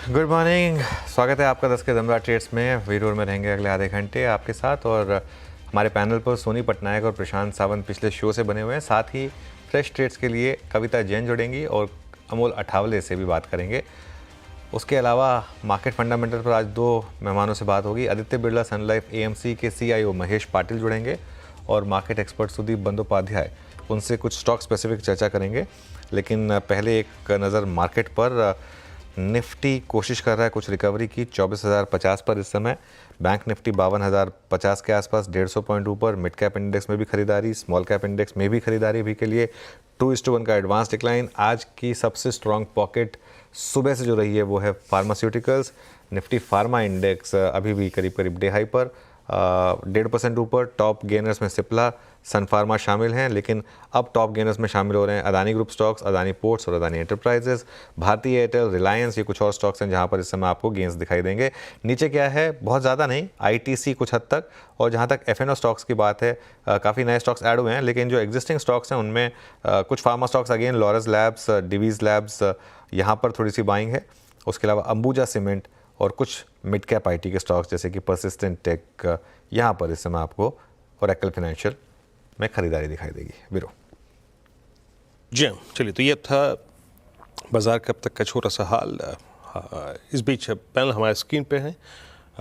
Good morning. स्वागत है आपका 10 के दमदार ट्रेड्स में। वीरूर में रहेंगे अगले आधे घंटे आपके साथ, और हमारे पैनल पर सोनी पटनायक और प्रशांत सावंत पिछले शो से बने हुए हैं। साथ ही फ्रेश ट्रेड्स के लिए कविता जैन जुड़ेंगी और अमोल अठावले से भी बात करेंगे। उसके अलावा मार्केट फंडामेंटल पर आज दो मेहमानों से बात होगी। आदित्य बिरला सन लाइफ एएमसी के सीईओ महेश पाटिल जुड़ेंगे और मार्केट एक्सपर्ट सुदीप बंदोपाध्याय, उनसे कुछ स्टॉक स्पेसिफिक चर्चा करेंगे। लेकिन पहले एक नज़र मार्केट पर। निफ्टी कोशिश कर रहा है कुछ रिकवरी की, 24,050 पर इस समय। बैंक निफ्टी 52,050 के आसपास, 150 पॉइंट ऊपर। मिड कैप इंडेक्स में भी खरीदारी, स्मॉल कैप इंडेक्स में भी खरीदारी अभी के लिए। 2:1 का एडवांस डिक्लाइन। आज की सबसे स्ट्रॉन्ग पॉकेट सुबह से जो रही है वो है फार्मास्यूटिकल्स। निफ्टी फार्मा इंडेक्स अभी भी करीब करीब डे हाई पर, 1.5% ऊपर। टॉप गेनर्स में सिप्ला, सन फार्मा शामिल हैं, लेकिन अब टॉप गेनर्स में शामिल हो रहे हैं Adani group stocks, Adani ports और अदानी एंटरप्राइजेस। भारती एयरटेल, रिलायंस, ये कुछ और स्टॉक्स हैं जहां पर इस समय आपको गेंस दिखाई देंगे। नीचे क्या है, बहुत ज़्यादा नहीं, आईटीसी कुछ हद तक। और जहां तक एफएनओ स्टॉक्स की बात है, काफ़ी नए स्टॉक्स ऐड हुए हैं, लेकिन जो एग्जिस्टिंग स्टॉक्स हैं उनमें कुछ pharma stocks again, Laurus labs, Divi's labs, यहाँ पर थोड़ी सी बाइंग है। उसके अलावा अंबुजा सीमेंट और कुछ मिड कैप आईटी के स्टॉक्स जैसे कि परसिस्टेंट टेक, यहाँ पर इस समय आपको ओरेकल फाइनेंशियल में खरीदारी दिखाई देगी। वीरो जी हाँ, चलिए, तो ये था बाजार का अब तक का छोटा सा हाल। इस बीच पैनल हमारे स्क्रीन पे हैं।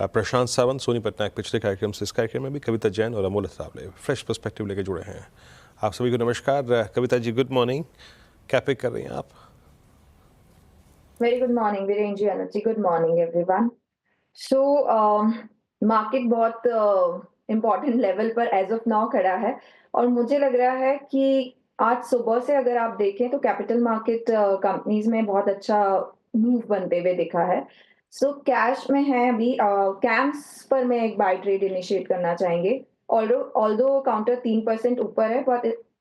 प्रशांत सावंत, सोनी पटनायक पिछले कार्यक्रम से, इस कार्यक्रम में भी कविता जैन और अमोल अठावले फ्रेश पर्सपेक्टिव लेके जुड़े हैं। आप सभी को नमस्कार। Kavita ji, good morning. क्या पिक कर रही हैं आप? Very good morning, Viren ji, Anuj ji. Good morning, everyone. So, market बहुत इम्पोर्टेंट लेवल पर एज ऑफ नाउ खड़ा है, और मुझे लग रहा है कि आज सुबह से अगर आप देखें तो कैपिटल मार्केट कंपनीज में बहुत अच्छा मूव बनते हुए दिखा है। सो कैश में है अभी, कैम्स पर मैं एक बाय ट्रेड इनिशिएट करना चाहेंगे। ऑल्दो काउंटर 3% ऊपर है,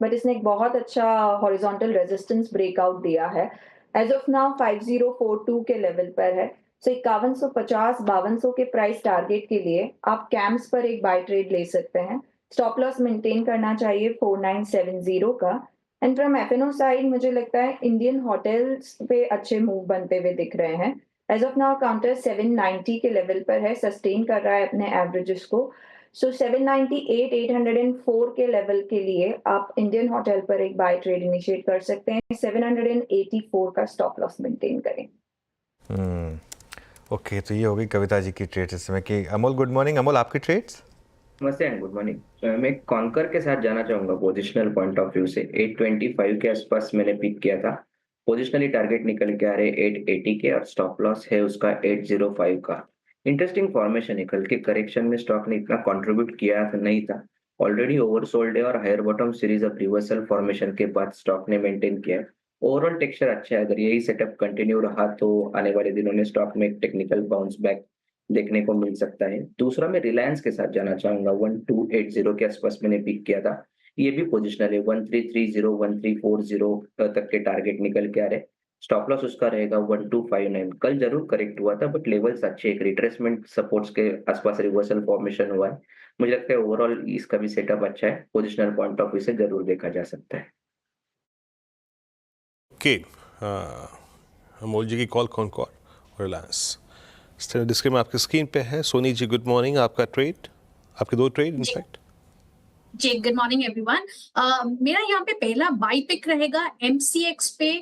बट इसने एक बहुत अच्छा हॉरिजॉन्टल रेजिस्टेंस ब्रेकआउट दिया है। एज ऑफ नाउ 5042 के लेवल पर है। सो 5150 5200 के प्राइस टारगेट के लिए आप कैम्स पर एक बाय ट्रेड ले सकते हैं। स्टॉप लॉस मेंटेन करना चाहिए 4970 का। एंड फ्रॉम एफएनओ साइड मुझे लगता है इंडियन होटल्स पे अच्छे मूव बनते हुए दिख रहे हैं। एज ऑफ नाउ काउंटर 790 के लेवल पर है, सस्टेन कर रहा है अपने एवरेजेस को। सो 798 804 के लेवल के लिए आप इंडियन होटल पर एक बाय ट्रेड इनिशिएट कर सकते हैं। 784 का स्टॉप लॉस मेंटेन करें। ओके, तो ये हो गई कविता जी की ट्रेड्स इस समय की। Amol, good morning. अमोल, आपकी ट्रेड्स? नमस्ते एंड गुड मॉर्निंग। मैं कॉन्कर के साथ जाना चाहूंगा पोजिशनल पॉइंट ऑफ व्यू से। 825 के आसपास मैंने पिक किया था। पोजिशनली टारगेट निकल के आ रहे 880 के, और स्टॉप लॉस है उसका 805 का। इंटरेस्टिंग फॉर्मेशन है। कल के करेक्शन में स्टॉक ने इतना कंट्रीब्यूट किया नहीं था, ऑलरेडी ओवरसोल्ड है, और higher bottom series of reversal formation के बाद स्टॉक ने मेंटेन किया है। ओवरऑल टेक्सचर अच्छा है। अगर यही सेटअप कंटिन्यू रहा तो आने वाले दिनों में स्टॉक में एक टेक्निकल बाउंस बैक देखने को मिल सकता है। दूसरा, मैं रिलायंस के साथ जाना चाहूंगा। 1280 के आसपास मैंने पिक किया था। ये भी पोजिशनल है। 1330 1340 तक के टारगेट निकल के आ रहे। स्टॉप लॉस उसका रहेगा 1259। कल जरूर करेक्ट हुआ था, बट लेवल्स अच्छे, एक रिट्रेसमेंट सपोर्ट्स के आसपास रिवर्सल फॉर्मेशन हुआ है। मुझे लगता है ओवरऑल इसका भी सेटअप अच्छा है। पोजिशनल पॉइंट ऑफ व्यू से जरूर देखा जा सकता है। ओके, अमोल जी की कॉल कौन और रिलायंस डिस्क्रिप्शन आपकी स्क्रीन पे है। Soni ji, good morning. आपका ट्रेड, आपके दो ट्रेड इनफैक्ट। जी, गुड मॉर्निंग एवरीवन। मेरा यहाँ पे पहला बाई पिक रहेगा एमसीएक्स पे।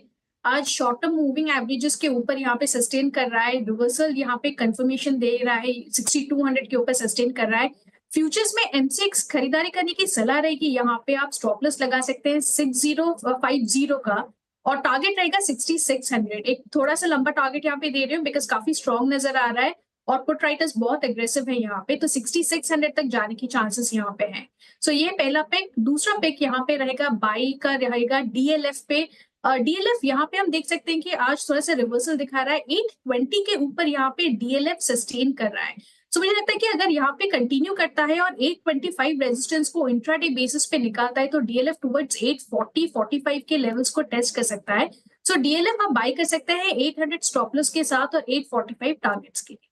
आज शॉर्ट टर्म मूविंग एवरेजेस के ऊपर यहाँ पे सस्टेन कर रहा है, रिवर्सल यहाँ पे कंफर्मेशन दे रहा है, 6200 के ऊपर सस्टेन कर रहा है। फ्यूचर्स में एमसीएक्स खरीदारी करने की सलाह रहेगी। यहाँ पे आप स्टॉप लॉस लगा सकते हैं 6050 का, और टारगेट रहेगा 6600। एक थोड़ा सा लंबा टारगेट यहाँ पे दे रही हूँ बिकॉज काफी स्ट्रॉन्ग नजर आ रहा है, और पुट राइटर्स बहुत एग्रेसिव है यहाँ पे, तो 6600 तक जाने की चांसेस यहाँ पे हैं। सो ये पहला पिक। दूसरा पिक यहाँ पे रहेगा बाई का, रहेगा डीएलएफ पे। डीएलएफ यहाँ पे हम देख सकते हैं कि आज थोड़ा सा रिवर्सल दिखा रहा है। 820 के ऊपर यहाँ पे डीएलएफ सस्टेन कर रहा है। सो मुझे लगता है कि अगर यहाँ पे कंटिन्यू करता है और 825 रेजिस्टेंस को इंट्राडे बेसिस पे निकालता है तो डीएलएफ टुवर्ड्स 840-45 के लेवल्स को टेस्ट कर सकता है। सो डीएलएफ आप बाय कर सकते हैं 800 स्टॉप लॉस के साथ और 845 टारगेट्स के लिए।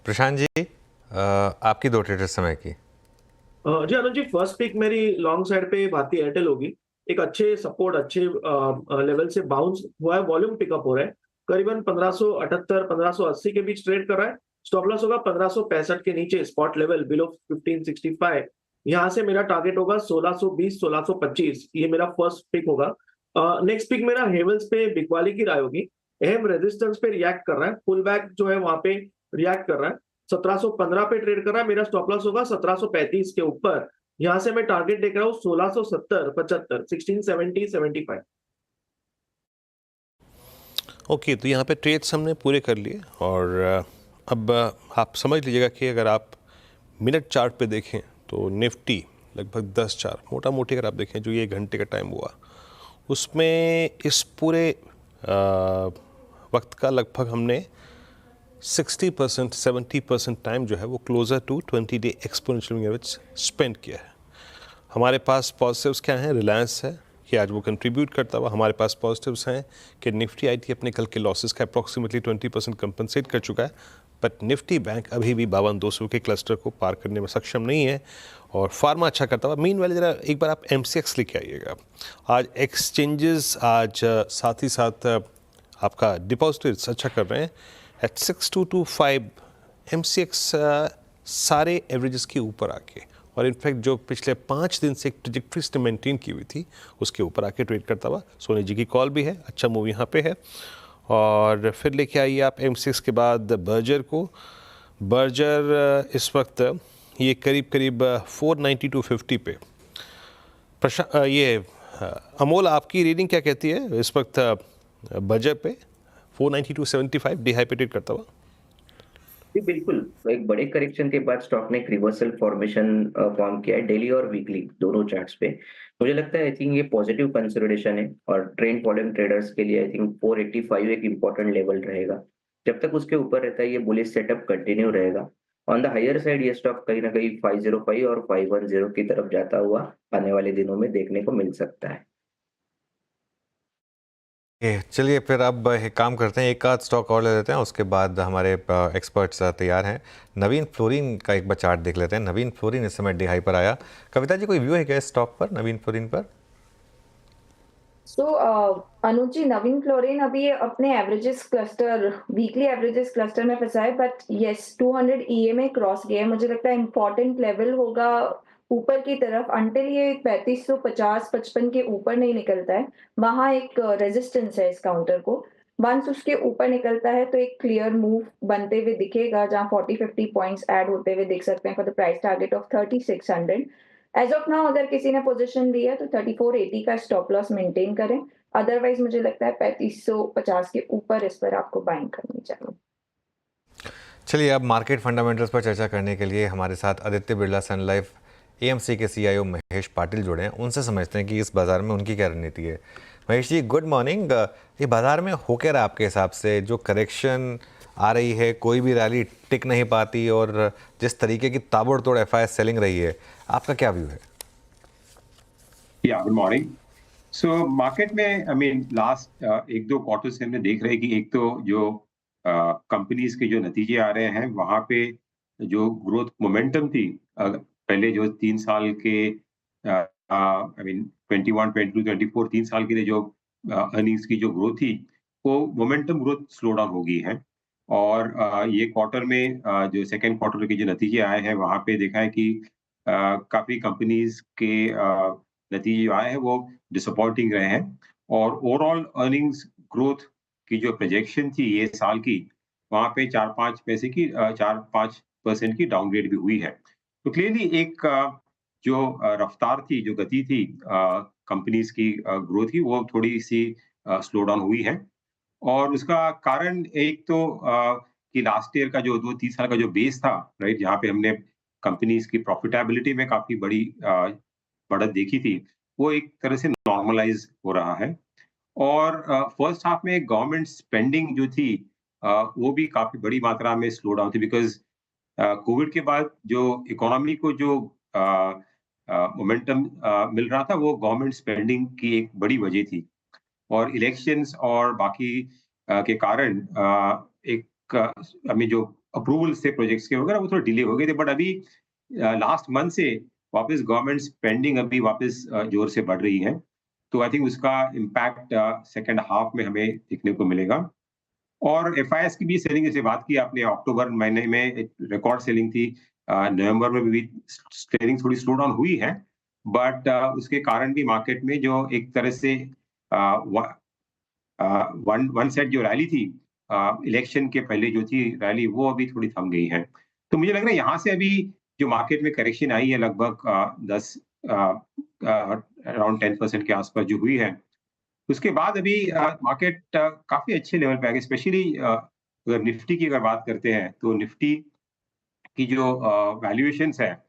प्रशांत जी, आपकी दो ट्रेड इस समय की। जी अनुज जी, फर्स्ट पिक मेरी लॉन्ग साइड पे भारती एयरटेल होगी। एक अच्छे सपोर्ट, अच्छे लेवल से बाउंस हुआ है, वॉल्यूम पिकअप हो रहा है। करीबन 1578 1580 के बीच ट्रेड कर रहा है। स्टॉप लॉस होगा 1565 के नीचे, स्पॉट लेवल बिलो 1565। यहाँ से मेरा टारगेट होगा 1620 1625, ये मेरा फर्स्ट पिक होगा। नेक्स्ट पिक मेरा हेवल्स पे बिकवाली की राय होगी। अहम रेजिस्टेंस पे रिएक्ट कर रहा है, पुल बैक जो है वहां पे रिएक्ट कर रहा है, 1715 पे ट्रेड कर रहा है। मेरा स्टॉप लॉस होगा 1735 के ऊपर। यहाँ से मैं टारगेट देख रहा हूँ 1670 75 1670 75। ओके, तो यहाँ पे ट्रेड्स हमने पूरे कर लिए और अब आप समझ लीजिएगा कि अगर आप मिनट चार्ट पे देखें तो निफ्टी लगभग 10-4 मोटा मोटी अगर आप देखें जो ये घंटे का टाइम हुआ उसमें इस पूरे वक्त का लगभग हमने 60% 70% टाइम जो है वो closer to 20-day exponential moving average spend किया है। हमारे पास पॉजिटिव्स क्या हैं? रिलायंस है कि आज वो कंट्रीब्यूट करता हुआ। हमारे पास पॉजिटिव्स हैं कि निफ्टी आईटी अपने कल के लॉसेस का अप्रॉक्सीमेटली 20% कंपनसेट कर चुका है, बट निफ्टी बैंक अभी भी 52,200 के क्लस्टर को पार करने में सक्षम नहीं है और फार्मा अच्छा करता हुआ। मीन वाले जरा एक बार आप MCX लेके आइएगा। आज एक्सचेंजेस आज साथ ही साथ आपका डिपॉजिटर्स अच्छा कर रहे हैं एट 6225। MCX सारे एवरेजेस के ऊपर आके और इनफैक्ट जो पिछले 5 दिन से एक ट्रैजेक्टरी से मेंटेन की हुई थी उसके ऊपर आके ट्रेड करता हुआ। सोनी जी की कॉल भी है, अच्छा मूव यहाँ पे है। और फिर लेके आइए आप MCX के बाद बर्जर को। बर्जर इस वक्त ये करीब करीब 490-250 पे। ये अमोल आपकी रीडिंग क्या कहती है इस वक्त बर्जर पे? 490-275 डिहाइपेटेड करता हुआ। जी बिल्कुल, एक बड़े करेक्शन के बाद स्टॉक ने एक रिवर्सल फॉर्मेशन फॉर्म किया है डेली और वीकली दोनों चार्ट्स पे। मुझे लगता है आई थिंक ये पॉजिटिव कंसोलिडेशन है और ट्रेंड फॉलोइंग ट्रेडर्स के लिए आई थिंक 485 एक इंपॉर्टेंट लेवल रहेगा। जब तक उसके ऊपर रहता है ये बुलिश सेटअप कंटिन्यू रहेगा। ऑन द हायर साइड ये स्टॉक कहीं ना कहीं 505 और 510 की तरफ जाता हुआ आने वाले दिनों में देखने को मिल सकता है। चलिए फिर अब एक काम करते हैं, एक आध स्टॉक और ले लेते हैं, उसके बाद हमारे एक्सपर्ट्स तैयार हैं। नवीन फ्लोरिन का एक बार चार्ट देख लेते हैं। नवीन फ्लोरिन इस समय डिहाई पर आया। कविता जी कोई व्यू है क्या इस स्टॉक पर, नवीन फ्लोरिन पर? अनुज जी, नवीन फ्लोरिन अभी ये अपने averages cluster, weekly averages cluster में फंसा है, बट यस 200 EMA क्रॉस गया है। मुझे लगता है इंपॉर्टेंट लेवल होगा ऊपर की तरफ अंटिल ये 3550-55 के ऊपर नहीं निकलता है। वहां एक रेजिस्टेंस है इस काउंटर को। वंस उसके ऊपर निकलता है तो एक क्लियर मूव बनते हुए दिखेगा, जहां 40-50 पॉइंट्स ऐड होते हुए दिख सकते हैं for the price target of 3600। As of now अगर किसी ने पोजीशन ली है तो 3480 का स्टॉप लॉस मेंटेन करें। अदरवाइज मुझे लगता है 3550 के ऊपर इस पर आपको बाइंग करनी चाहिए। चलिए अब मार्केट फंडामेंटल्स पर चर्चा करने के लिए हमारे साथ आदित्य बिरला सन लाइफ AMC के CIO महेश पाटिल जुड़े हैं। उनसे समझते हैं कि इस बाज़ार में उनकी क्या रणनीति है। Mahesh ji good morning. ये बाज़ार में हो क्या रहा है आपके हिसाब से? जो करेक्शन आ रही है, कोई भी रैली टिक नहीं पाती और जिस तरीके की ताबड़तोड़ FIS सेलिंग रही है, आपका क्या व्यू है? या गुड मॉर्निंग। सो मार्केट में आई मीन लास्ट 1-2 क्वार्टर से हमने देख रहे हैं कि एक तो जो कंपनीज के जो नतीजे आ रहे हैं वहां पे जो ग्रोथ मोमेंटम थी पहले जो 3 साल के आई मीन 21, 22, 24 3 साल के लिए जो अर्निंग्स की जो ग्रोथ थी वो मोमेंटम ग्रोथ स्लो डाउन हो गई है। और ये क्वार्टर में जो सेकेंड क्वार्टर के जो नतीजे आए हैं वहां पे देखा है कि काफी कंपनीज के नतीजे जो आए हैं वो डिसअपॉइंटिंग रहे हैं और ओवरऑल अर्निंग्स ग्रोथ की जो प्रोजेक्शन थी ये साल की वहां पे 4-5% की डाउनग्रेड भी हुई है। तो क्लियरली एक जो रफ्तार थी, जो गति थी कंपनीज की ग्रोथ की, वो थोड़ी सी स्लो डाउन हुई है। और उसका कारण एक तो कि लास्ट ईयर का जो 2-3 साल का जो बेस था, राइट, जहाँ पे हमने कंपनीज की प्रॉफिटेबिलिटी में काफी बड़ी बढ़त देखी थी, वो एक तरह से नॉर्मलाइज हो रहा है। और फर्स्ट हाफ में गवर्नमेंट स्पेंडिंग जो थी वो भी काफी बड़ी मात्रा में स्लो डाउन थी बिकॉज कोविड के बाद जो इकोनॉमी को जो मोमेंटम मिल रहा था वो गवर्नमेंट स्पेंडिंग की एक बड़ी वजह थी। और इलेक्शंस और बाकी के कारण एक हमें जो अप्रूवल्स थे प्रोजेक्ट्स के वगैरह वो थोड़ा डिले हो गए थे। बट अभी लास्ट मंथ से वापस गवर्नमेंट स्पेंडिंग अभी वापस जोर से बढ़ रही है। तो आई थिंक उसका इम्पैक्ट सेकेंड हाफ में हमें देखने को मिलेगा। और एफआईएस की भी सेलिंग जैसे बात की आपने, अक्टूबर महीने में एक रिकॉर्ड सेलिंग थी। नवंबर में भी सेलिंग थोड़ी स्लो डाउन हुई है, बट उसके कारण भी मार्केट में जो एक तरह से वन सेट जो रैली थी इलेक्शन के पहले जो थी रैली, वो अभी थोड़ी थम गई है। तो मुझे लग रहा है यहाँ से अभी जो मार्केट में करेक्शन आई है लगभग 10 अराउंड 10% के आसपास जो हुई है, उसके बाद अभी मार्केट काफी अच्छे लेवल पे आ गई। स्पेशली अगर निफ्टी की अगर बात करते हैं तो निफ्टी की जो वैल्यूएशंस है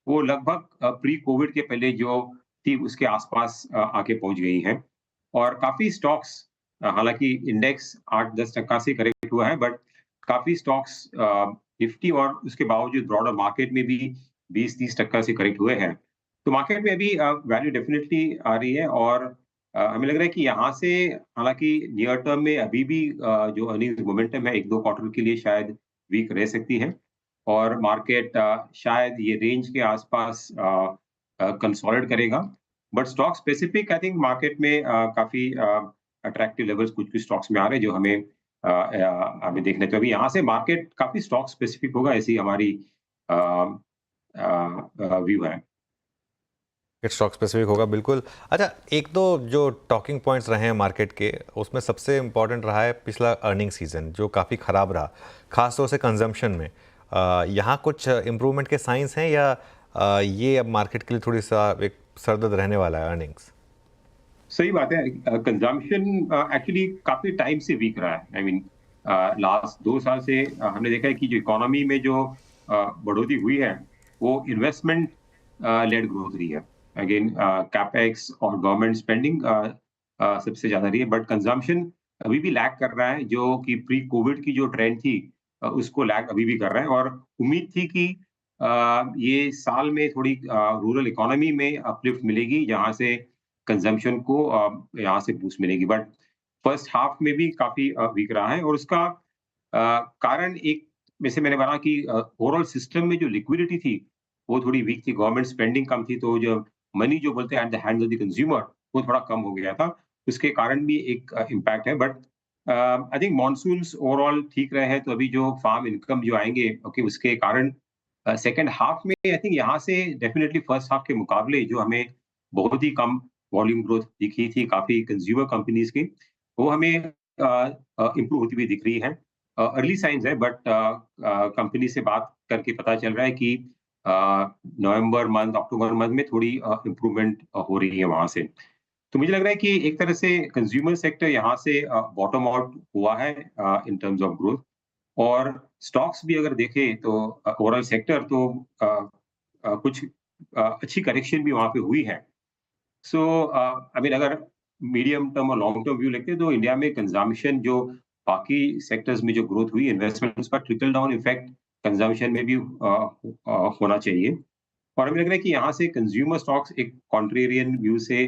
वो लगभग प्री कोविड के पहले जो थी उसके आसपास आके पहुंच गई हैं। और काफी स्टॉक्स, हालांकि इंडेक्स 8-10% से करेक्ट हुआ है, बट काफी स्टॉक्स निफ्टी और उसके बावजूद ब्रॉडर मार्केट में भी 20-30% से करेक्ट हुए हैं। तो मार्केट में अभी वैल्यू डेफिनेटली आ रही है, और हमें लग रहा है कि यहाँ से हालांकि नियर टर्म में अभी भी जो अर्निंग्स मोमेंटम है 1-2 क्वार्टर के लिए शायद वीक रह सकती है, और मार्केट शायद ये रेंज के आसपास कंसोलिडेट करेगा। But stock specific I think market में काफी अट्रैक्टिव लेवल्स कुछ स्टॉक्स में आ रहे हैं जो हमें हमें देखने को। अभी यहाँ से मार्केट काफी स्टॉक स्पेसिफिक होगा, ऐसी हमारी व्यू है। स्टॉक स्पेसिफिक होगा बिल्कुल। अच्छा, एक तो जो टॉकिंग पॉइंट्स रहे हैं मार्केट के, उसमें सबसे इम्पॉर्टेंट रहा है पिछला अर्निंग सीजन जो काफ़ी ख़राब रहा, खासतौर से कंजम्पशन में। यहाँ कुछ इम्प्रूवमेंट के साइंस हैं या ये अब मार्केट के लिए थोड़ी सा एक सरदर्द रहने वाला है अर्निंग्स? सही बात है। कंजम्पशन एक्चुअली काफी टाइम से वीक रहा है। आई मीन लास्ट 2 साल से हमने देखा है कि जो इकोनॉमी में जो बढ़ोतरी हुई है वो इन्वेस्टमेंट लेड ग्रोथ रही है। अगेन कैपेक्स और गवर्नमेंट स्पेंडिंग सबसे ज्यादा रही है, बट कंजम्पशन अभी भी लैग कर रहा है, जो कि प्री कोविड की जो ट्रेंड थी उसको लैग अभी भी कर रहा है। और उम्मीद थी कि ये साल में थोड़ी रूरल इकोनॉमी में अपलिफ्ट मिलेगी, जहां से कंजम्पशन को यहाँ से बूस्ट मिलेगी, बट फर्स्ट हाफ में भी काफी वीक रहा है। और उसका कारण एक जैसे मैंने बोला कि ओवरऑल सिस्टम में जो लिक्विडिटी थी वो थोड़ी वीक थी, गवर्नमेंट स्पेंडिंग कम थी, तो जो मनी जो बोलते हैं at the hands of the consumer वो थोड़ा कम हो गया था, उसके कारण भी एक इम्पैक्ट है। But I think monsoons overall ठीक रहे हैं, तो अभी जो फार्म इनकम जो आएंगे ओके उसके कारण सेकेंड हाफ में आई थिंक यहाँ से डेफिनेटली फर्स्ट हाफ के मुकाबले जो हमें बहुत ही कम वॉल्यूम ग्रोथ दिखी थी काफी कंज्यूमर कंपनीज की, वो हमें इम्प्रूव होती हुई दिख रही है। अर्ली साइंस है, बट कंपनी से बात करके पता चल रहा है कि नवंबर मंथ अक्टूबर मंथ में थोड़ी इम्प्रूवमेंट हो रही है वहां से। तो मुझे लग रहा है कि एक तरह से कंज्यूमर सेक्टर यहाँ से बॉटम आउट हुआ है इन टर्म्स ऑफ ग्रोथ। और स्टॉक्स भी अगर देखें तो ओवरऑल सेक्टर तो कुछ अच्छी करेक्शन भी वहां पे हुई है। सो आई मीन अगर मीडियम टर्म और लॉन्ग टर्म व्यू लेते हैं तो इंडिया में कंजम्पशन जो बाकी सेक्टर्स में जो ग्रोथ हुई इन्वेस्टमेंट्स का ट्रिकल डाउन इफेक्ट कंजम्पशन में भी होना चाहिए। और हमें लग रहा है कि यहाँ से कंज्यूमर स्टॉक्स एक कॉन्ट्रेरियन व्यू से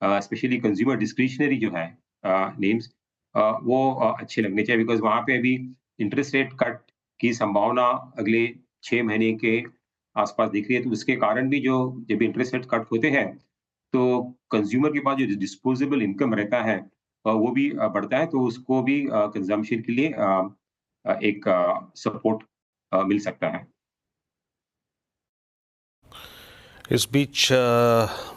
स्पेशली कंज्यूमर डिस्क्रिशनरी जो है नेम्स वो अच्छे लगने चाहिए, बिकॉज वहाँ पे अभी इंटरेस्ट रेट कट की संभावना अगले 6 महीने के आसपास दिख रही है। तो उसके कारण भी जो जब इंटरेस्ट रेट कट होते हैं तो कंज्यूमर के पास जो डिस्पोजेबल इनकम रहता है वो भी बढ़ता है, तो उसको भी कंजम्पशन के लिए एक सपोर्ट मिल सकता है। इस बीच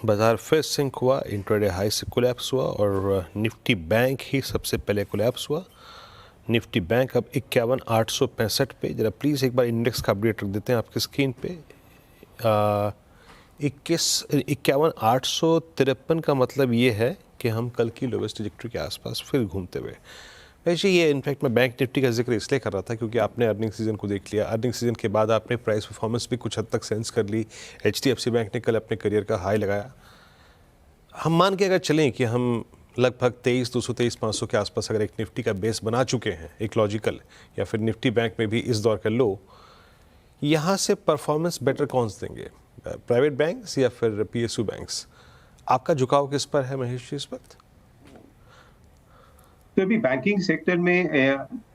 बाजार फिर सिंक हुआ, इंट्राडे हाई से कोलैप्स हुआ और निफ्टी बैंक ही सबसे पहले कोलैप्स हुआ। निफ्टी बैंक अब 51,865 पे, जरा प्लीज़ एक बार इंडेक्स का अपडेट रख देते हैं आपकी स्क्रीन पे। 51,853 का मतलब ये है कि हम कल की लोवेस्ट ट्रैजेक्टरी के आसपास फिर घूमते हुए। वैसे ये इनफैक्ट मैं बैंक निफ्टी का जिक्र इसलिए कर रहा था क्योंकि आपने अर्निंग सीजन को देख लिया, अर्निंग सीजन के बाद आपने प्राइस परफॉर्मेंस भी कुछ हद तक सेंस कर ली। HDFC बैंक ने कल अपने करियर का हाई लगाया। हम मान के अगर चलें कि हम लगभग 23,223-500 के आसपास अगर एक निफ्टी का बेस बना चुके हैं, एक लॉजिकल, या फिर निफ्टी बैंक में भी इस दौर का लो, यहाँ से परफॉर्मेंस बेटर कौन से देंगे, प्राइवेट बैंक्स या फिर PSU बैंक्स? आपका झुकाव किस पर है महेश जी इस वक्त? तो अभी बैंकिंग सेक्टर में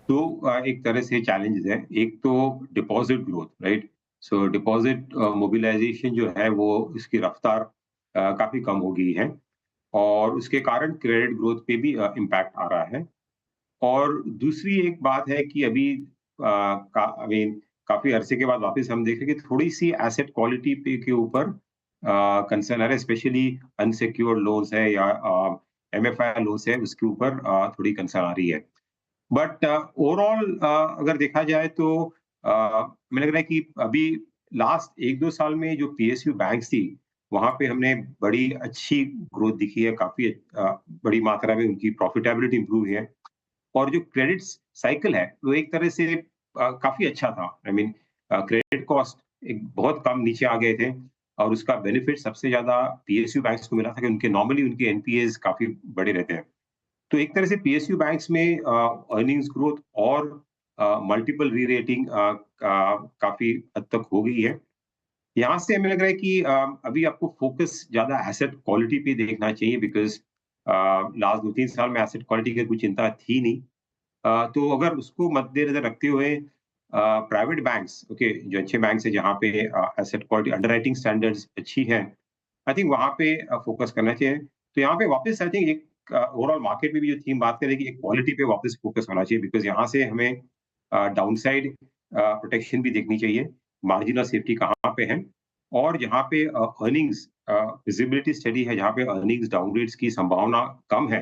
दो एक तरह से चैलेंजेस हैं। एक तो डिपॉजिट ग्रोथ, राइट। सो डिपॉजिट मोबिलाइजेशन जो है वो इसकी रफ्तार काफी कम हो गई है और उसके कारण क्रेडिट ग्रोथ पे भी इम्पैक्ट आ रहा है। और दूसरी एक बात है कि अभी काफी अरसे के बाद वापस हम देख रहे हैं कि थोड़ी सी एसेट क्वालिटी पे के ऊपर कंसर्न आ रहा है, स्पेशली अनसिक्योर्ड लोन्स है या एमएफआई लोन्स है, उसके ऊपर थोड़ी कंसर्न आ रही है। बट ओवरऑल अगर देखा जाए तो मुझे लग रहा है कि अभी लास्ट 1-2 साल में जो पीएसयू बैंक्स थी, वहाँ पे हमने बड़ी अच्छी ग्रोथ दिखी है, काफ़ी बड़ी मात्रा में उनकी प्रॉफिटेबिलिटी इम्प्रूव हुई है। और जो क्रेडिट साइकिल है, वो एक तरह से काफ़ी अच्छा था। क्रेडिट कॉस्ट एक बहुत कम नीचे आ गए थे और उसका बेनिफिट सबसे ज़्यादा पीएसयू बैंक्स को मिला था कि उनके एनपीएज़ काफ़ी बड़े रहते हैं। तो एक तरह से पीएसयू बैंक्स में अर्निंग्स ग्रोथ और मल्टीपल री-रेटिंग काफ़ी हद तक हो गई है। यहाँ से हमें लग रहा है कि अभी आपको फोकस ज़्यादा एसेट क्वालिटी पे देखना चाहिए, बिकॉज़ लास्ट 2-3 साल में एसेट क्वालिटी की कोई चिंता थी नहीं। तो अगर उसको मद्देनज़र रखते हुए प्राइवेट बैंक्स, ओके, जो अच्छे बैंक्स हैं जहाँ पे एसेट क्वालिटी अंडरराइटिंग स्टैंडर्ड्स अच्छी हैं, आई थिंक वहाँ पे फोकस करना चाहिए। तो यहाँ पे वापस आई थिंक एक ओवरऑल मार्केट में भी जो थीम बात करें कि एक क्वालिटी पे वापस फोकस होना चाहिए, बिकॉज़ यहाँ से हमें डाउनसाइड प्रोटेक्शन भी देखनी चाहिए, मार्जिन ऑफ सेफ्टी कहाँ पे है और जहाँ पे अर्निंग्स विजिबिलिटी स्टडी है, जहाँ पे अर्निंग्स डाउनग्रेड्स की संभावना कम है,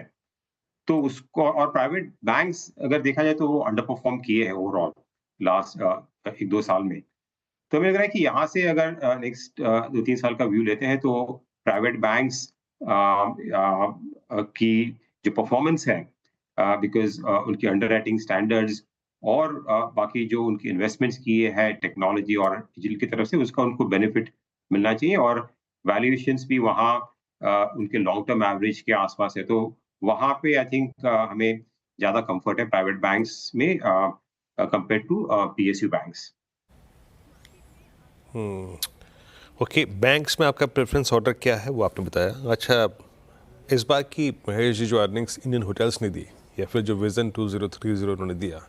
तो उसको और प्राइवेट बैंक्स अगर देखा जाए तो वो अंडर परफॉर्म किए हैं ओवरऑल लास्ट 1-2 साल में। तो हमें लग रहा है कि यहाँ से अगर नेक्स्ट 2-3 साल का व्यू लेते हैं तो प्राइवेट बैंक्स की जो परफॉर्मेंस है, बिकॉज़ उनकी अंडरराइटिंग स्टैंडर्ड्स और बाकी जो उनकी इन्वेस्टमेंट्स किए हैं टेक्नोलॉजी और डिजिटल की तरफ से, उसका उनको बेनिफिट मिलना चाहिए और वैल्यूएशंस भी वहाँ उनके लॉन्ग टर्म एवरेज के आसपास है। तो वहाँ पे आई थिंक हमें ज़्यादा कम्फर्ट है प्राइवेट बैंक्स में compared to PSU banks. Okay, banks में आपका प्रेफरेंस ऑर्डर क्या है वो आपने बताया। अच्छा, इस बार की महेश जी जो अर्निंग्स इंडियन होटल्स ने दी या फिर जो विजन 2030 उन्होंने दिया,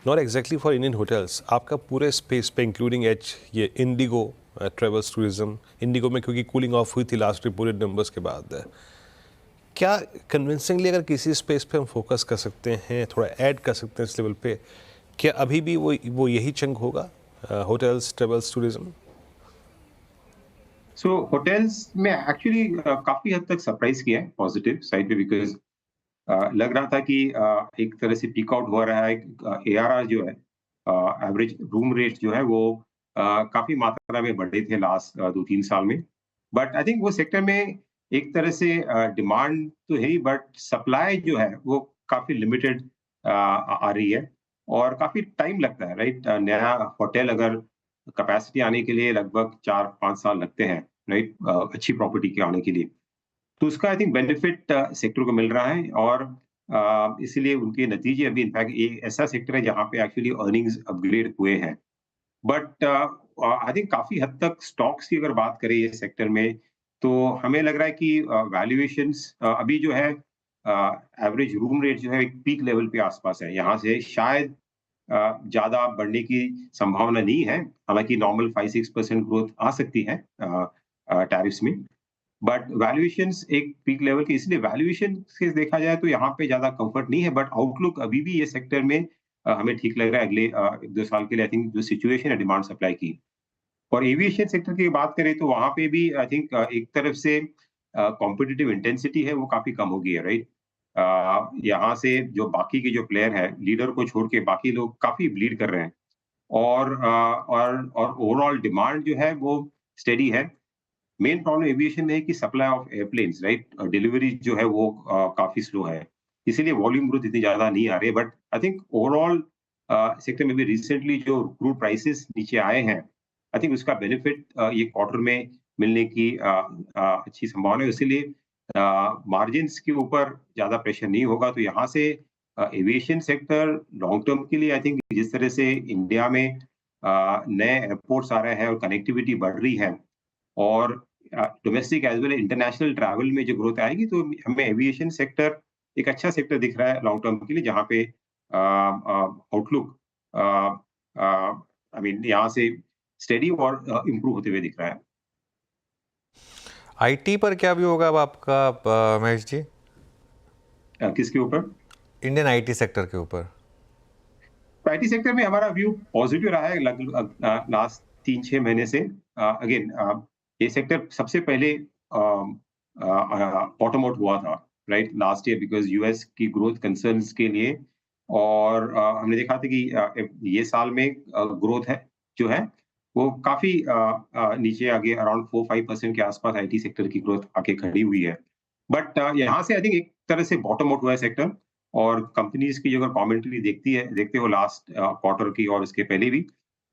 not exactly for Indian hotels, आपका पूरे स्पेस पे इंक्लूडिंग एच ये इंडिगो ट्रेवल्स टूरिज्म, इंडिगो में क्योंकि कूलिंग ऑफ हुई थी लास्ट रिपोर्टेड नंबर्स के बाद, क्या कन्विंसिंगली अगर किसी स्पेस पे हम फोकस कर सकते हैं, थोड़ा ऐड कर सकते हैं इस लेवल पे, क्या अभी भी वो यही चंक होगा, होटल्स ट्रेवल्स टूरिज्म? सो होटल्स में एक्चुअली काफ़ी हद तक सरप्राइज़ किया है पॉज़िटिव साइड पे, बिकॉज़ लग रहा था कि एक तरह से पीक आउट हो रहा है। एआरआर जो है, एवरेज रूम रेट जो है वो काफ़ी मात्रा में बढ़े थे लास्ट 2-3 साल में। बट आई थिंक वो सेक्टर में एक तरह से डिमांड तो है ही, बट सप्लाई जो है वो काफ़ी लिमिटेड आ रही है और काफ़ी टाइम लगता है, राइट? नया होटल अगर कैपेसिटी आने के लिए लगभग 4-5 साल लगते हैं, राइट? अच्छी प्रॉपर्टी के आने के लिए। तो उसका आई थिंक बेनिफिट सेक्टर को मिल रहा है और इसीलिए उनके नतीजे अभी इनफैक्ट ये ऐसा सेक्टर है जहाँ पे एक्चुअली अर्निंग्स अपग्रेड हुए हैं। बट आई थिंक काफ़ी हद तक स्टॉक्स की अगर बात करें ये सेक्टर में, तो हमें लग रहा है कि वैल्यूएशंस अभी जो है एवरेज रूम रेट जो है एक पीक लेवल पे आसपास है। यहाँ से शायद ज़्यादा बढ़ने की संभावना नहीं है। हालाँकि नॉर्मल 5-6% ग्रोथ आ सकती है टैरिफ्स में। बट वैल्यूएशंस एक पीक लेवल की, इसलिए वैल्यूएशन से देखा जाए तो यहाँ पे ज़्यादा कंफर्ट नहीं है, बट आउटलुक अभी भी ये सेक्टर में हमें ठीक लग रहा है अगले 1-2 साल के लिए। आई थिंक जो सिचुएशन है डिमांड सप्लाई की और एविएशन सेक्टर की बात करें तो वहाँ पे भी आई थिंक एक तरफ से कॉम्पिटिटिव इंटेंसिटी है वो काफ़ी कम हो गई है, राइट? यहाँ से जो बाकी के जो प्लेयर हैं, लीडर को छोड़ के बाकी लोग काफ़ी ब्लीड कर रहे हैं और ओवरऑल डिमांड जो है वो स्टेडी है। मेन प्रॉब्लम एविएशन में है कि supply of airplanes, right? Delivery जो है वो काफ़ी स्लो है। इसीलिए वॉल्यूम ग्रोथ इतनी ज़्यादा नहीं आ रही है, but I think overall sector में भी रिसेंटली जो क्रूड प्राइसेस नीचे आए हैं, आई थिंक उसका बेनिफिट ये क्वार्टर में मिलने की अच्छी संभावना है। इसीलिए मार्जिन्स के ऊपर ज़्यादा प्रेशर नहीं होगा। तो यहाँ से एविएशन सेक्टर लॉन्ग टर्म के लिए आई थिंक जिस तरह से इंडिया में नए एयरपोर्ट्स आ रहे हैं और कनेक्टिविटी बढ़ रही है और domestic as well international travel में जो ग्रोथ आएगी, तो हमें एविएशन सेक्टर एक अच्छा सेक्टर दिख रहा है लॉन्ग टर्म के लिए, जहाँ पे आउटलुक यहाँ से स्टेडी और इम्प्रूव होते हुए दिख रहा है। आईटी पर क्या भी होगा अब आपका महेश जी? किसके ऊपर? इंडियन आईटी सेक्टर के ऊपर? आईटी सेक्टर में हमारा व्यू पॉजिटिव रहा है लगभग लास्ट 3-6 महीने से। अगेन ये सेक्टर सबसे पहले बॉटम आउट हुआ था right last year because US की ग्रोथ कंसर्न्स के लिए। और हमने देखा था कि ये साल में ग्रोथ है जो है वो काफी नीचे आगे अराउंड 4-5% के आसपास आईटी सेक्टर की ग्रोथ आके खड़ी हुई है। बट यहाँ से आई थिंक एक तरह से बॉटम आउट हुआ है सेक्टर। और कंपनीज की जो अगर कमेंट्री देखते हो लास्ट क्वार्टर की और उसके पहले भी,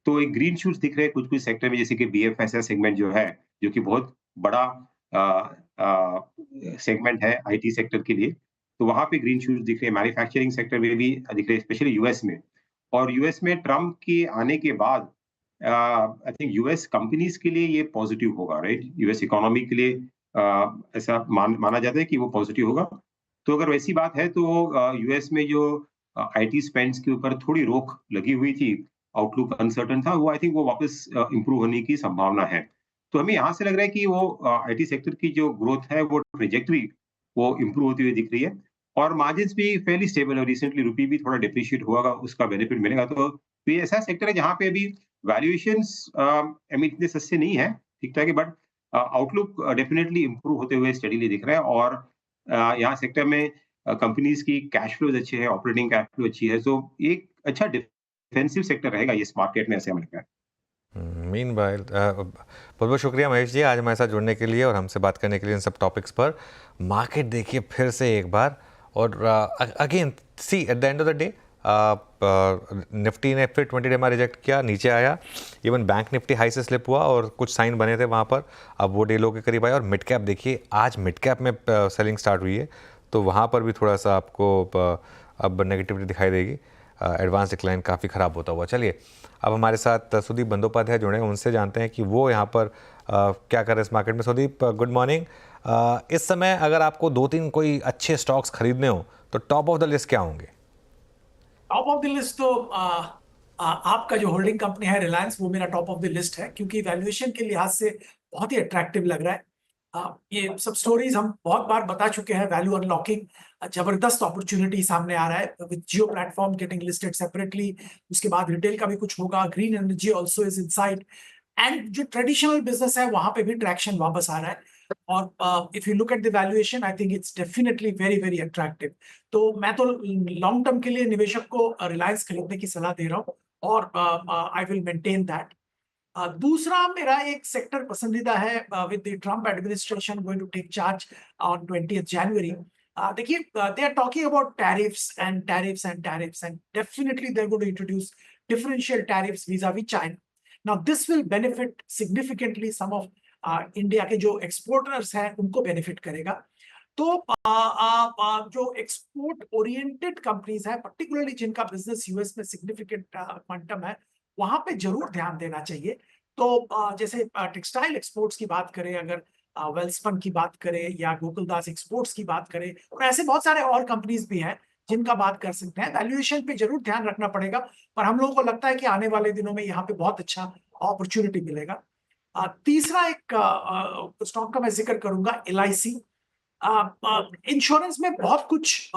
तो एक ग्रीन शूट्स दिख रहे हैं कुछ कुछ सेक्टर में, जैसे कि बीएफएसआई सेगमेंट जो है, जो कि बहुत बड़ा सेगमेंट है आईटी सेक्टर के लिए, तो वहां पे ग्रीन शूट्स दिख रहे हैं। मैन्युफैक्चरिंग सेक्टर में भी दिख रहे हैं, स्पेशली यूएस में। और यूएस में ट्रम्प के आने के बाद आई थिंक यूएस कंपनीज के लिए ये पॉजिटिव होगा राइट। यूएस इकोनॉमी के लिए ऐसा माना जाता है कि वो पॉजिटिव होगा। तो अगर वैसी बात है तो यूएस में जो आईटी स्पेंड्स के ऊपर थोड़ी रोक लगी हुई थी, आउटलुक अनसर्टन था, वो आई थिंक वो वापस इंप्रूव होने की संभावना है। तो हमें यहाँ से लग रहा है कि वो आईटी सेक्टर की जो ग्रोथ है वो ट्रेजेक्टरी वो इंप्रूव होती हुई दिख रही है। और मार्जिन्स भी फेयरली स्टेबल है। रिसेंटली रुपी भी थोड़ा डिप्रिशिएट हुआ, उसका बेनिफिट मिलेगा। तो ये ऐसा सेक्टर है जहाँ पे अभी वैल्यूएशंस इतने सस्ते नहीं है, ठीक ठाक है, बट आउटलुक डेफिनेटली इंप्रूव होते हुए स्टडीली दिख रहा है। और यहाँ सेक्टर में कंपनीज की कैश फ्लोज अच्छे हैं, ऑपरेटिंग कैश फ्लो अच्छी है, तो एक अच्छा डिफेंसिव सेक्टर रहेगा ये इस मार्केट में, ऐसे हमें लगता है। मीन भाई बहुत बहुत शुक्रिया महेश जी आज हमारे साथ जुड़ने के लिए और हमसे बात करने के लिए इन सब टॉपिक्स पर। मार्केट देखिए फिर से एक बार, और again see at the end of the day Nifty ने फिर 20 डे रिजेक्ट किया, नीचे आया। इवन बैंक निफ्टी हाई से स्लिप हुआ और कुछ साइन बने थे वहाँ पर, अब वो डे लो के करीब आया। और मिड कैप देखिए आज मिड कैप में सेलिंग स्टार्ट हुई है, तो वहाँ पर भी थोड़ा सा आपको अब नेगेटिविटी दिखाई देगी। एडवांस डिक्लाइन काफ़ी ख़राब होता हुआ। चलिए अब हमारे साथ सुदीप बंदोपाध्याय जुड़े हैं, उनसे जानते हैं कि वो यहाँ पर क्या कर रहे हैं इस मार्केट में। Sudeep good morning. इस समय अगर आपको 2-3 कोई अच्छे स्टॉक्स खरीदने हो तो टॉप ऑफ द लिस्ट क्या होंगे? टॉप ऑफ द लिस्ट तो आपका जो होल्डिंग कंपनी है रिलायंस, वो मेरा टॉप ऑफ द लिस्ट है, क्योंकि वैल्यूएशन के लिहाज से बहुत ही अट्रैक्टिव लग रहा है। ये सब स्टोरीज हम बहुत बार बता चुके हैं। वैल्यू अनलॉकिंग जबरदस्त अपॉर्चुनिटी सामने आ रहा है with Jio platform getting listed separately. उसके बाद रिटेल का भी कुछ होगा, green energy also is inside, and जो ट्रेडिशनल बिजनेस है वहां पे भी ट्रैक्शन वापस आ रहा है। और if you look at the valuation, I think it's definitely very very attractive. तो मैं तो लॉन्ग टर्म के लिए निवेशक को रिलायंस खरीदने की सलाह दे रहा हूँ, और आई विल मेंटेन दैट। दूसरा मेरा एक सेक्टर पसंदीदा है with the Trump administration going to take charge on 20th January। देखिए they are talking about tariffs and tariffs and tariffs, and definitely they are going to introduce differential tariffs vis-a-vis China. Now this will benefit significantly some of India के जो exporters हैं, उनको benefit करेगा। तो जो export oriented companies है, particularly जिनका business US में सिग्निफिकेंट क्वांटम है, वहां पे जरूर ध्यान देना चाहिए। तो जैसे टेक्सटाइल एक्सपोर्ट्स की बात करें, अगर वेल्सपन की बात करें या गोकुलदास एक्सपोर्ट्स की बात करें, और ऐसे बहुत सारे और कंपनीज भी हैं जिनका बात कर सकते हैं। वैल्यूएशन पे जरूर ध्यान रखना पड़ेगा, पर हम लोगों को लगता है कि आने वाले दिनों में यहाँ पे बहुत अच्छा अपॉर्चुनिटी मिलेगा। तीसरा एक स्टॉक का मैं जिक्र करूंगा, LIC। इंश्योरेंस में बहुत कुछ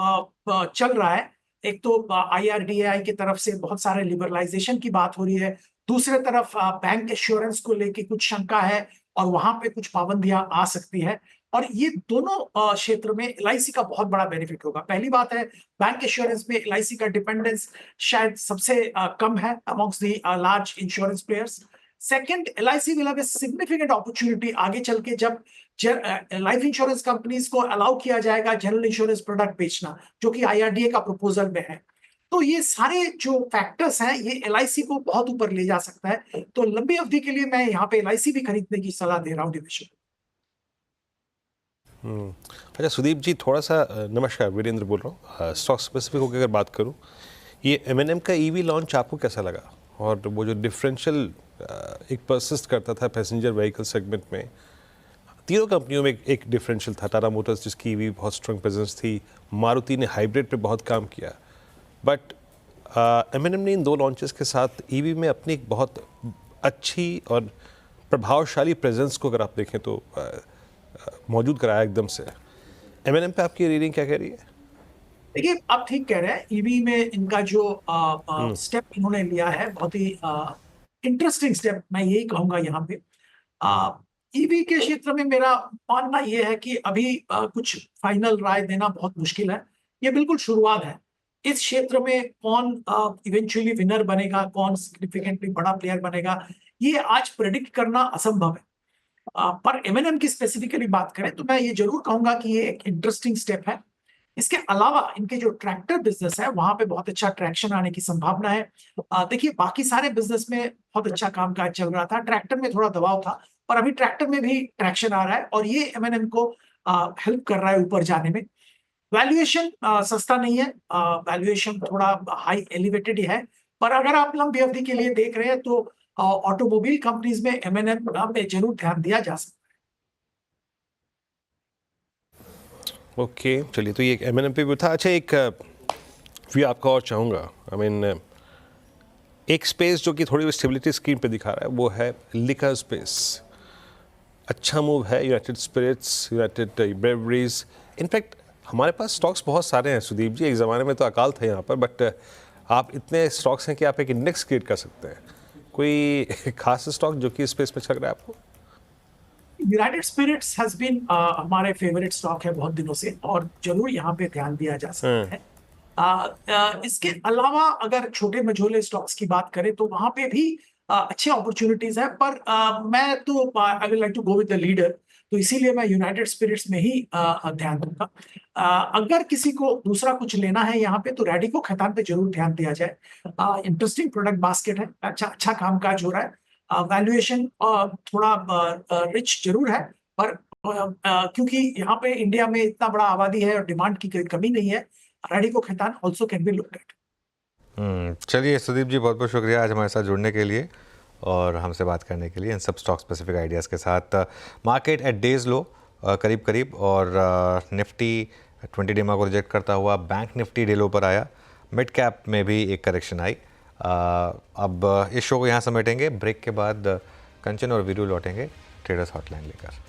चल रहा है। एक तो IRDAI की तरफ से बहुत सारे लिबरलाइजेशन की बात हो रही है, दूसरे तरफ बैंक एश्योरेंस को लेके कुछ शंका है और वहां पे कुछ पाबंदियां आ सकती है। और ये दोनों क्षेत्र में LIC का बहुत बड़ा बेनिफिट होगा। पहली बात है, बैंक एश्योरेंस में LIC का डिपेंडेंस शायद सबसे कम है amongst the large insurance players. Second, LIC will have a significant opportunity आगे चल के, जब लाइफ इंश्योरेंस कंपनीज को अलाउ किया जाएगा जनरल इंश्योरेंस प्रोडक्ट बेचना, जो कि IRDA का प्रपोजल में है। तो ये सारे जो फैक्टर्स हैं, ये LIC को बहुत ऊपर ले जा सकता है। तो लंबी अवधि के लिए मैं यहाँ पे LIC भी खरीदने की सलाह दे रहा हूँ निवेशक। अच्छा सुदीप जी, थोड़ा सा नमस्कार, वीरेंद्र बोल रहा हूँ। स्टॉक स्पेसिफिक होकर अगर बात करूँ, ये M&M का EV लॉन्च आपको कैसा लगा? और वो जो डिफरेंशियल एक परसिस्ट करता था पैसेंजर व्हीकल सेगमेंट में, तीनों कंपनियों में एक डिफरेंशियल था। टाटा मोटर्स जिसकी EV बहुत स्ट्रॉन्ग प्रेजेंस थी, मारुति ने हाइब्रिड पे बहुत काम किया, बट M&M ने इन दो लॉन्चेस के साथ EV में अपनी एक बहुत अच्छी और प्रभावशाली प्रेजेंस को अगर आप देखें तो मौजूद कराया एकदम से। M&M पे आपकी रीडिंग क्या कह रही है? देखिए आप ठीक कह रहे हैं, ईवी में इनका जो स्टेप इन्होंने लिया है बहुत ही इंटरेस्टिंग स्टेप, मैं यही कहूंगा यहाँ पे। ईवी के क्षेत्र में मेरा मानना ये है कि अभी कुछ फाइनल राय देना बहुत मुश्किल है, ये बिल्कुल शुरुआत है। इस क्षेत्र में कौन इवेंचुअली विनर बनेगा, कौन सिग्निफिकेंटली बड़ा प्लेयर बनेगा, ये आज प्रेडिक्ट करना असंभव है। पर एमएनएम की स्पेसिफिकली बात करें तो मैं ये जरूर कहूंगा कि ये एक इंटरेस्टिंग स्टेप है। इसके अलावा इनके जो ट्रैक्टर बिजनेस है वहां पे बहुत अच्छा ट्रैक्शन आने की संभावना है। देखिए बाकी सारे बिजनेस में बहुत अच्छा कामकाज चल रहा था, ट्रैक्टर में थोड़ा दबाव था, पर अभी ट्रैक्टर में भी ट्रैक्शन आ रहा है और ये एमएनएम को हेल्प कर रहा है ऊपर जाने में। वैल्यूएशन सस्ता नहीं है, वैल्यूएशन थोड़ा हाई एलिवेटेड ही है, पर अगर आप लंबी अवधि के लिए देख रहे हैं तो ऑटोमोबाइल कंपनीज में एमएनएम में जरूर ध्यान दिया जा सकता ओके चलिए, तो ये एक एमएनएम पे भी था। अच्छा, एक व्यू आपका और चाहूँगा। आई मीन एक स्पेस जो कि थोड़ी स्टेबिलिटी स्क्रीन पे दिखा रहा है वो है लिकर स्पेस। अच्छा मूव है, United Spirits, United Breweries. In fact हमारे पास स्टॉक्स बहुत सारे हैं सुदीप जी, एक ज़माने में तो अकाल था यहाँ पर, बट आप इतने स्टॉक्स हैं कि आप एक इंडेक्स क्रिएट कर सकते हैं। कोई खास स्टॉक जो कि स्पेस में चल रहा है आपको? यूनाइटेड स्पिरिट्स हैज बीन हमारे फेवरेट स्टॉक है बहुत दिनों से और जरूर यहाँ पे ध्यान दिया जा सकता है। इसके अलावा अगर छोटे मझोले स्टॉक्स की बात करें तो वहां पे भी अच्छे अपॉर्चुनिटीज है, पर मैं तो I will like to go with the leader, तो इसीलिए मैं यूनाइटेड स्पिरिट्स में ही ध्यान दूंगा। अगर किसी को दूसरा कुछ लेना है यहाँ पे तो रैडिको खैतान पे जरूर ध्यान दिया जाए। इंटरेस्टिंग प्रोडक्ट बास्केट है, अच्छा कामकाज हो रहा है, वैल्यूएशन थोड़ा रिच जरूर है, पर क्योंकि यहाँ पे इंडिया में इतना बड़ा आबादी है और डिमांड की कोई कमी नहीं है, Radico Khaitan also can be looked at. चलिए सुदीप जी, बहुत बहुत शुक्रिया आज हमारे साथ जुड़ने के लिए और हमसे बात करने के लिए इन सब स्टॉक स्पेसिफिक आइडियाज़ के साथ। मार्केट एट डेज लो करीब करीब, और निफ्टी 20 डेमा को रिजेक्ट करता हुआ बैंक निफ्टी डे लो पर आया। मिड कैप में भी एक करेक्शन आई। अब इस शो को यहाँ समेटेंगे, ब्रेक के बाद कंचन और वीरू लौटेंगे ट्रेडर्स हॉटलाइन लेकर।